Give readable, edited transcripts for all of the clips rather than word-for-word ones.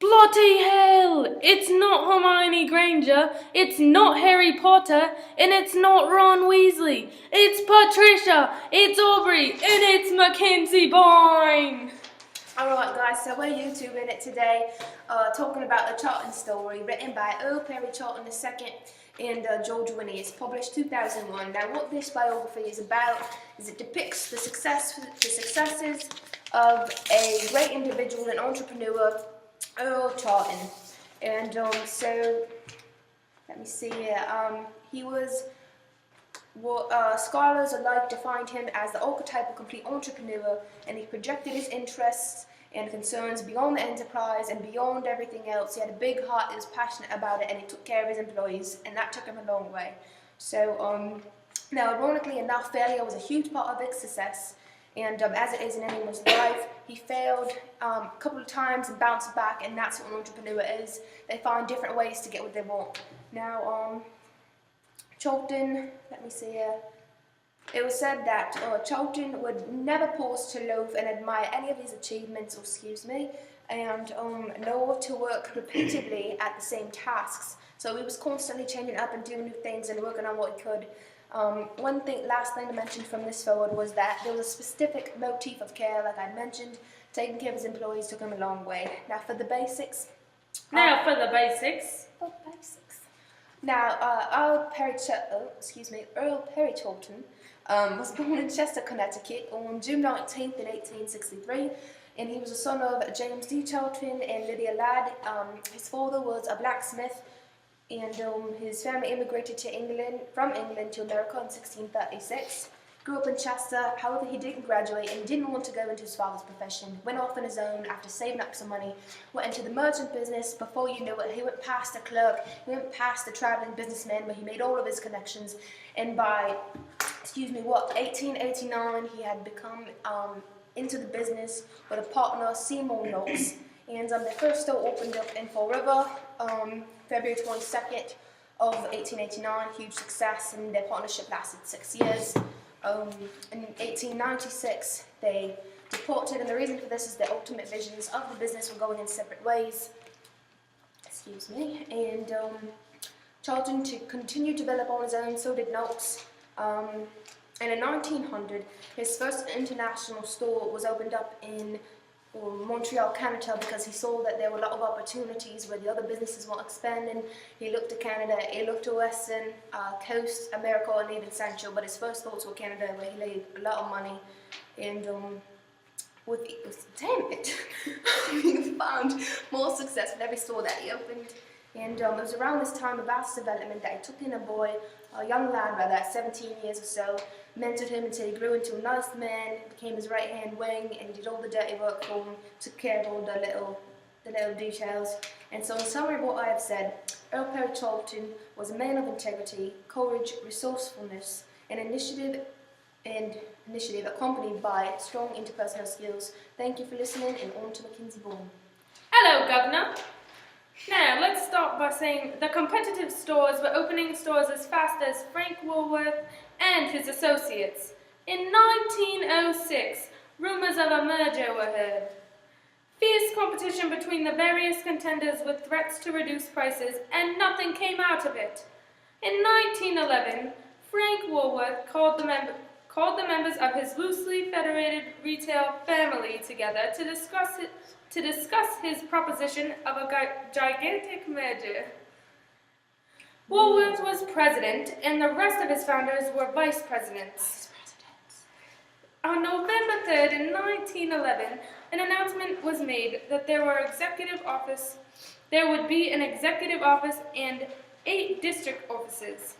Bloody hell! It's not Hermione Granger, it's not Harry Potter, and it's not Ron Weasley. It's Patricia, it's Aubrey, and it's Mackenzie Boyne! Alright guys, so we're YouTubing it today, talking about the Charlton story written by Earl Perry Charlton II and George Winnie. It's published 2001. Now what this biography is about is it depicts the successes of a great individual and entrepreneur, Earl Charlton. And so, let me see here, he was what scholars alike defined him as the archetypal complete entrepreneur, and he projected his interests and concerns beyond the enterprise and beyond everything else. He had a big heart, he was passionate about it, and he took care of his employees, and that took him a long way. So, now ironically enough, failure was a huge part of his success, and as it is in anyone's life, he failed a couple of times and bounced back, and that's what an entrepreneur is. They find different ways to get what they want. Now, Charlton, let me see here. It was said that Charlton would never pause to loathe and admire any of his achievements, and nor to work repeatedly at the same tasks. So he was constantly changing up and doing new things and working on what he could. Last thing to mention from this forward was that there was a specific motif of care, like I mentioned. Taking care of his employees took him a long way. Now for the basics. Now, Earl Perry Charlton was born in Chester, Connecticut on June 19th in 1863, and he was the son of James D. Charlton and Lydia Ladd. His father was a blacksmith, and his family immigrated from England to America in 1636. Grew up in Chester, however he didn't graduate and didn't want to go into his father's profession. Went off on his own after saving up some money, went into the merchant business. Before you know it, he went past the clerk, he went past the traveling businessman where he made all of his connections, and by 1889 he had become into the business with a partner, Seymour Knox, and their first store opened up in Fall River, February 22nd of 1889, huge success, and their partnership lasted 6 years. In 1896, they departed, and the reason for this is the ultimate visions of the business were going in separate ways. And Charlton to continue to develop on his own, so did Knox. And in 1900, his first international store was opened up in Montreal, Canada, because he saw that there were a lot of opportunities where the other businesses weren't expanding. He looked to Canada, he looked to Western Coast, America, and even Central, but his first thoughts were Canada, where he laid a lot of money. And he found more success with every store that he opened. And it was around this time of vast development that he took in a young lad rather, at 17 years or so, mentored him until he grew into a nice man, became his right-hand wing, and he did all the dirty work for him, took care of all the little details. And so in summary of what I have said, Earl Perry Charlton was a man of integrity, courage, resourcefulness, and initiative accompanied by strong interpersonal skills. Thank you for listening, and on to Mackenzie Bourne. Hello, Governor. Now, let's start by saying the competitive stores were opening stores as fast as Frank Woolworth and his associates. In 1906, rumors of a merger were heard. Fierce competition between the various contenders with threats to reduce prices, and nothing came out of it. In 1911, Frank Woolworth called the members of his loosely federated retail family together to discuss his proposition of a gigantic merger. Woolworth was president, and the rest of his founders were vice presidents. On November 3rd, in 1911, an announcement was made that there would be an executive office and 8 district offices.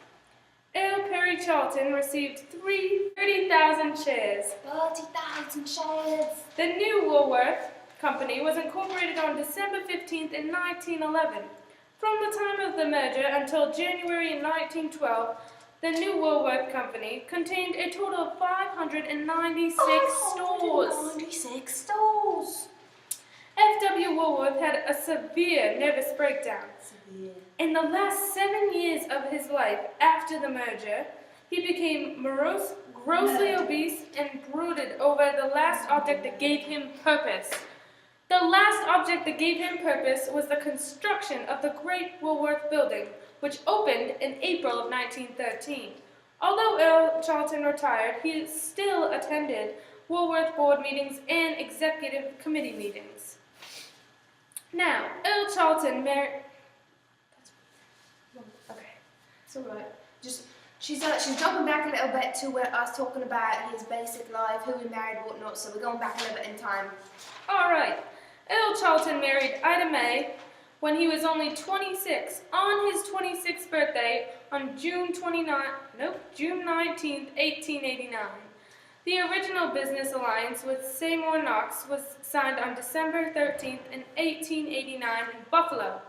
Earl Perry Charlton received 30,000 shares. 30,000 shares! The new Woolworth Company was incorporated on December 15th in 1911. From the time of the merger until January 1912, the new Woolworth Company contained a total of 596 stores. 596 stores! F.W. Woolworth had a severe nervous breakdown. In the last 7 years of his life after the merger, he became morose, grossly obese, and brooded over the last object that gave him purpose. The last object that gave him purpose was the construction of the Great Woolworth Building, which opened in April of 1913. Although Earl Charlton retired, he still attended Woolworth board meetings and executive committee meetings. Now, Earl Charlton married... Okay, it's all right. She's jumping back a little bit to where I was talking about his basic life, who he married, whatnot. So we're going back a little bit in time. All right. Earl Charlton married Ida May when he was only 26, on his 26th birthday on June 19th, 1889. The original business alliance with Seymour Knox was signed on December 13th in 1889 in Buffalo.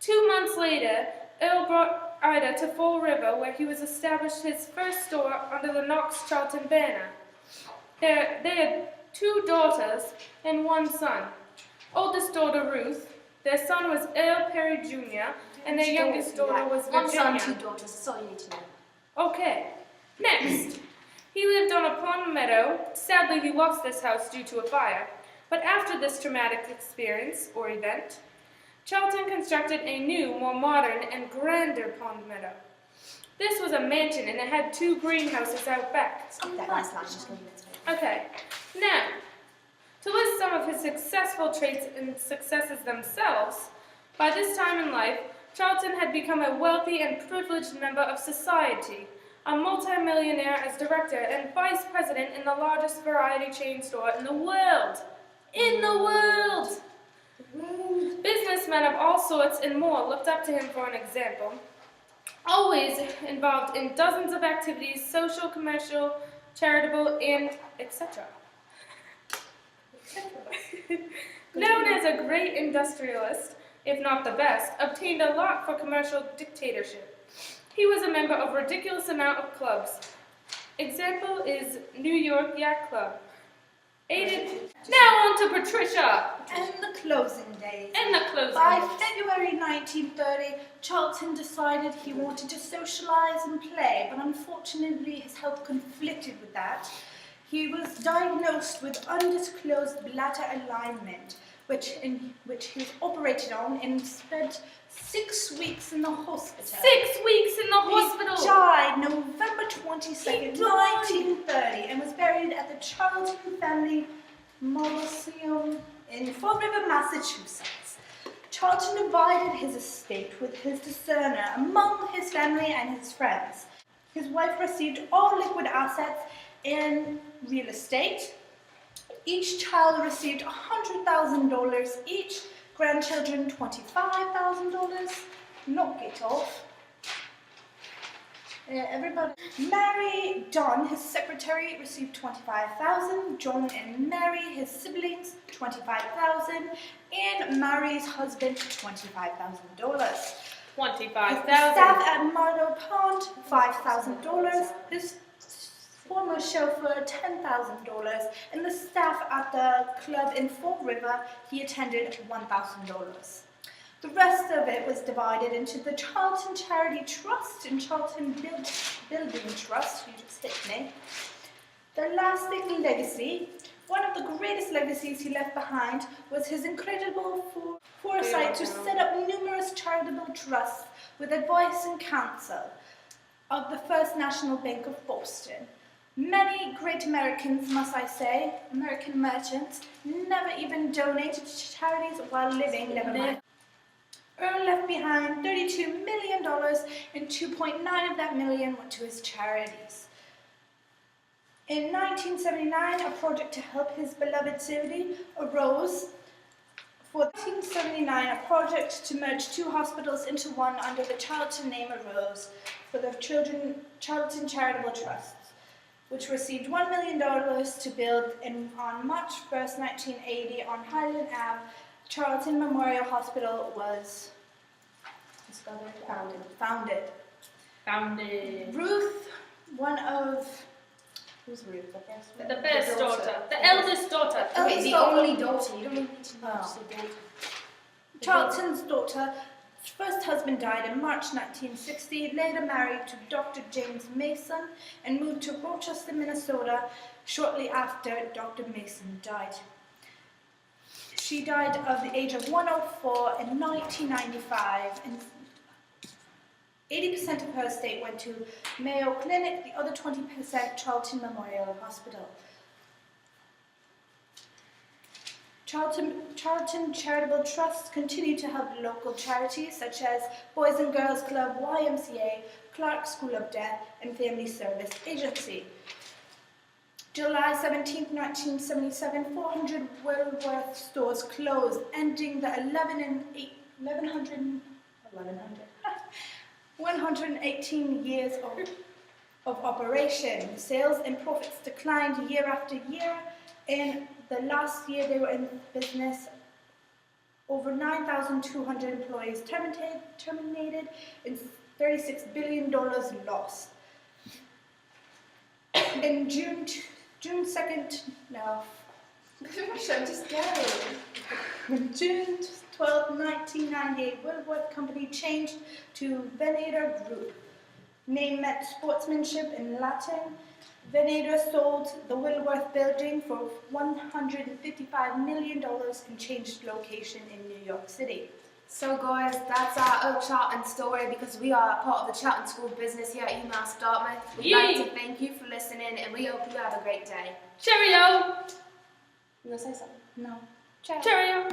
2 months later, Earl brought Ida to Fall River, where he was established his first store under the Knox-Charlton banner. They had 2 daughters and 1 son. Oldest daughter Ruth, their son was Earl Perry Jr., and their youngest daughter was Virginia. 1 son, 2 daughters, that's all you need to know. Okay, next. He lived on a pond meadow. Sadly, he lost this house due to a fire. But after this traumatic experience, or event, Charlton constructed a new, more modern, and grander pond meadow. This was a mansion, and it had 2 greenhouses out back. That last line, just going to Okay, now, to list some of his successful traits and successes themselves, by this time in life, Charlton had become a wealthy and privileged member of society, a multimillionaire as director and vice president in the largest variety chain store in the world. In the world! Businessmen of all sorts and more looked up to him for an example. Always involved in dozens of activities, social, commercial, charitable, and etc. Known as a great industrialist, if not the best, obtained a lot for commercial dictatorship. He was a member of a ridiculous amount of clubs. Example is New York Yacht Club. Now on to Patricia. And the closing days. By By February 1930, Charlton decided he wanted to socialize and play, but unfortunately his health conflicted with that. He was diagnosed with undisclosed bladder alignment, which he was operated on and spent 6 weeks in the hospital. 6 weeks in the hospital. He died November 22nd, 1930, and was buried at the Charlton Family Mausoleum in Fall River, Massachusetts. Charlton divided his estate with his discerner among his family and his friends. His wife received all liquid assets in real estate. Each child received $100,000 each. Grandchildren $25,000. Knock it off. Everybody. Mary Don, his secretary, received $25,000. John and Mary, his siblings, $25,000, and Mary's husband, $25,000. $25,000. Staff at Mardo Pond, $5,000. His former chauffeur, $10,000, and the staff at the club in Fall River, he attended $1,000. The rest of it was divided into the Charlton Charity Trust and Charlton Building Trust. You just hit me. The lasting legacy, one of the greatest legacies he left behind, was his incredible foresight to set up numerous charitable trusts with advice and counsel of the First National Bank of Boston. Many great Americans, must I say, American merchants, never even donated to charities while living, never mind. Earl left behind $32 million, and 2.9 of that million went to his charities. In 1979, a project to help his beloved city arose. For 1979, a project to merge 2 hospitals into one under the Charlton name arose for the Charlton Charitable Trusts, which received $1 million to build, and on March 1st, 1980, on Highland Ave, Charlton Memorial Hospital was founded. Ruth, one of... Who's Ruth, I guess? The first daughter. The eldest daughter. Okay, the only daughter. You don't need to know. Just say daughter. Charlton's daughter. First husband died in March 1960, later married to Dr. James Mason, and moved to Rochester, Minnesota shortly after Dr. Mason died. She died of the age of 104 in 1995, and 80% of her estate went to Mayo Clinic, the other 20% Charlton Memorial Hospital. Charlton Charitable Trusts continue to help local charities such as Boys and Girls Club, YMCA, Clark School of Deaf, and Family Service Agency. July 17, 1977, 400 Woolworth stores closed, ending the 118 years of operation. Sales and profits declined year after year. In the last year they were in business, over 9,200 employees terminated and $36 billion lost. In June 2nd, no. Just go. June 12, 1998, Woolworth Company changed to Venator Group. Name meant sportsmanship in Latin. Venator sold the Woolworth building for $155 million and changed location in New York City. So guys, that's our Old Charlton story because we are part of the Charlton School of Business here at UMass Dartmouth. We'd like to thank you for listening and we hope you have a great day. Cheerio! You want to say something? No. Ciao. Cheerio!